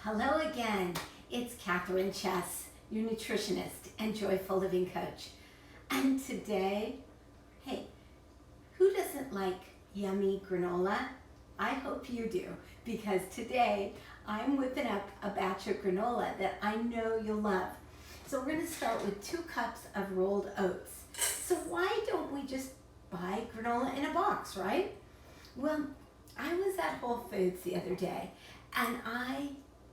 Hello again. It's Kathryn Chess, your nutritionist and joyful living coach. And today, hey, who doesn't like yummy granola? I hope you do, because today I'm whipping up a batch of granola that I know you'll love. So we're going to start with 2 cups of rolled oats. So why don't we just buy granola in a box, right? Well, I was at Whole Foods the other day and I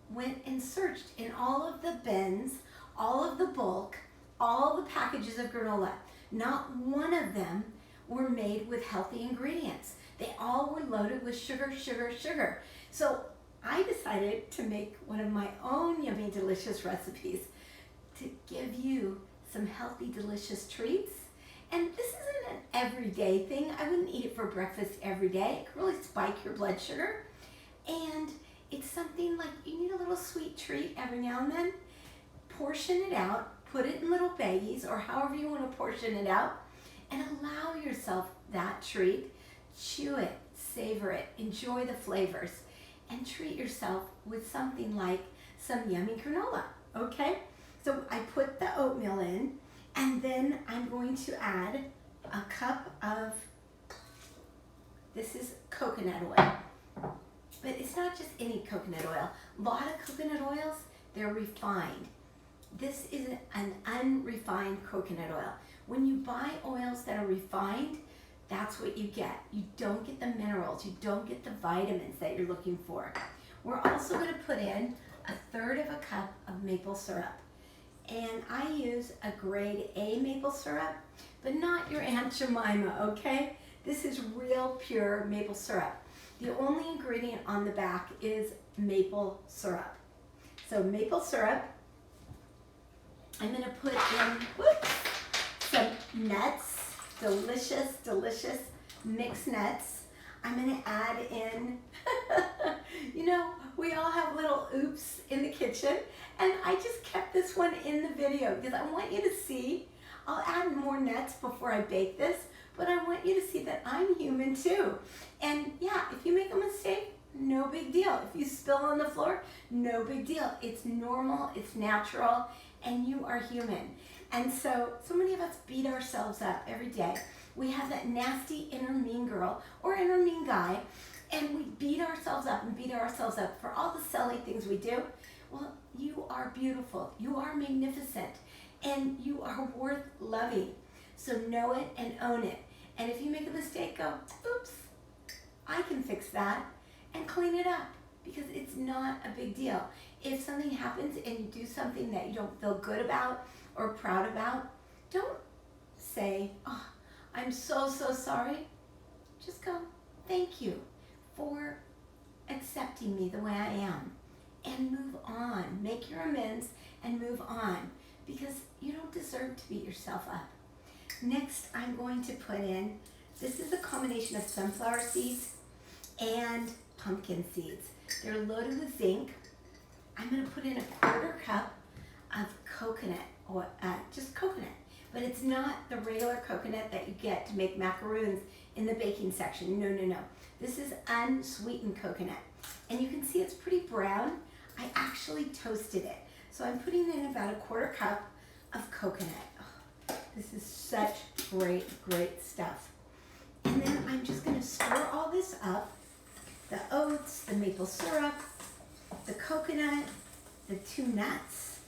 went and searched in all of the bins, all of the bulk, all the packages of granola. Not one of them were made with healthy ingredients. They all were loaded with sugar, sugar, sugar. So I decided to make one of my own yummy, delicious recipes to give you some healthy, delicious treats. And this isn't an everyday thing. I wouldn't eat it for breakfast every day. It can really spike your blood sugar. And it's something like you need a little sweet treat every now and then. Portion it out, put it in little baggies or however you want to portion it out, and allow yourself that treat. Chew it, savor it, enjoy the flavors, and treat yourself with something like some yummy granola, okay? So I put the oatmeal in, and then I'm going to add a cup of, this is coconut oil. But it's not just any coconut oil. A lot of coconut oils, they're refined. This is an unrefined coconut oil. When you buy oils that are refined, that's what you get. You don't get the minerals, you don't get the vitamins that you're looking for. We're also going to put in 1/3 of a cup of maple syrup. And I use a grade A maple syrup, but not your Aunt Jemima, okay? This is real pure maple syrup. The only ingredient on the back is maple syrup. So maple syrup, I'm going to put in some nuts, delicious mixed nuts. I'm going to add in, we all have little oops in the kitchen, and I just kept this one in the video because I want you to see. I'll add more nuts before I bake this, but I want you to see that I'm human too. And yeah, if you make a mistake, no big deal. If you spill on the floor, no big deal. It's normal, it's natural, and you are human. And so many of us beat ourselves up every day. We have that nasty inner mean girl or inner mean guy, and we beat ourselves up and beat ourselves up for all the silly things we do. Well, you are beautiful, you are magnificent, and you are worth loving. So know it and own it. And if you make a mistake, go, oops, I can fix that and clean it up, because it's not a big deal. If something happens and you do something that you don't feel good about or proud about, don't say, oh, I'm so sorry. Just go, thank you for accepting me the way I am, and move on. Make your amends and move on, because you don't deserve to beat yourself up. Next, I'm going to put in, this is a combination of sunflower seeds and pumpkin seeds. They're loaded with zinc. I'm going to put in 1/4 cup of coconut, or just coconut, but it's not the regular coconut that you get to make macaroons in the baking section. No. This is unsweetened coconut. And you can see it's pretty brown. I actually toasted it. So I'm putting in about 1/4 cup of coconut. Oh, this is such great stuff. And then I'm just going to stir all this up. The oats, the maple syrup, the coconut, the 2 nuts.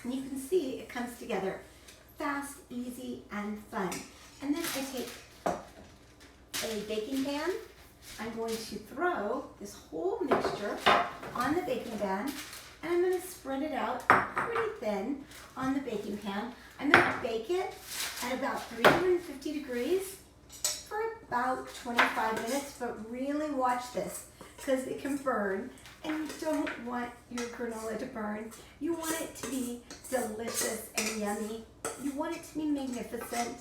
And you can see it comes together fast, easy, and fun. And then I take a baking pan. I'm going to throw this whole mixture on the baking pan, and I'm going to spread it out pretty thin on the baking pan. I'm going to bake it at about 350 degrees for about 25 minutes, but really watch this, because it can burn, and you don't want your granola to burn. You want it to be delicious and yummy. You want it to be magnificent.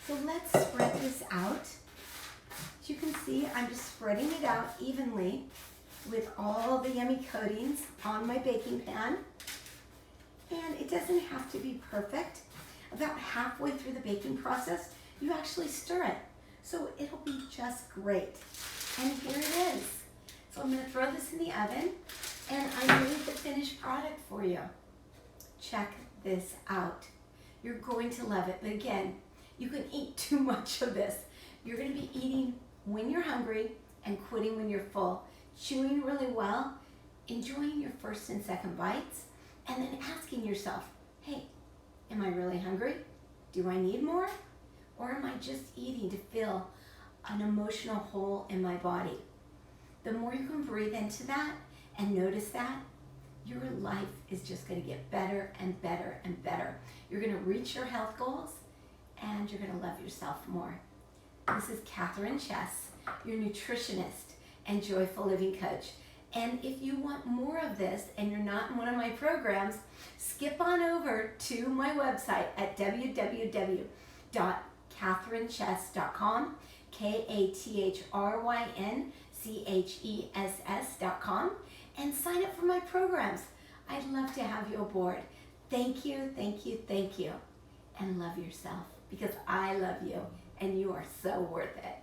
So let's spread this out. As you can see, I'm just spreading it out evenly with all the yummy coatings on my baking pan. And it doesn't have to be perfect. About halfway through the baking process, you actually stir it. So it'll be just great. And here it is. So I'm going to throw this in the oven And I made the finished product for you. Check this out. You're going to love it. But again, you can eat too much of this. You're going to be eating when you're hungry and quitting when you're full. Chewing really well, enjoying your first and second bites, and then asking yourself, hey, am I really hungry? Do I need more? Or am I just eating to fill an emotional hole in my body? The more you can breathe into that and notice that, your life is just going to get better and better and better. You're going to reach your health goals and you're going to love yourself more. This is Kathryn Chess, your nutritionist and joyful living coach. And if you want more of this and you're not in one of my programs, skip on over to my website at www.kathrynchess.com, KATHRYNCHESS.com, and sign up for my programs. I'd love to have you aboard. Thank you, thank you, thank you. And love yourself, because I love you and you are so worth it.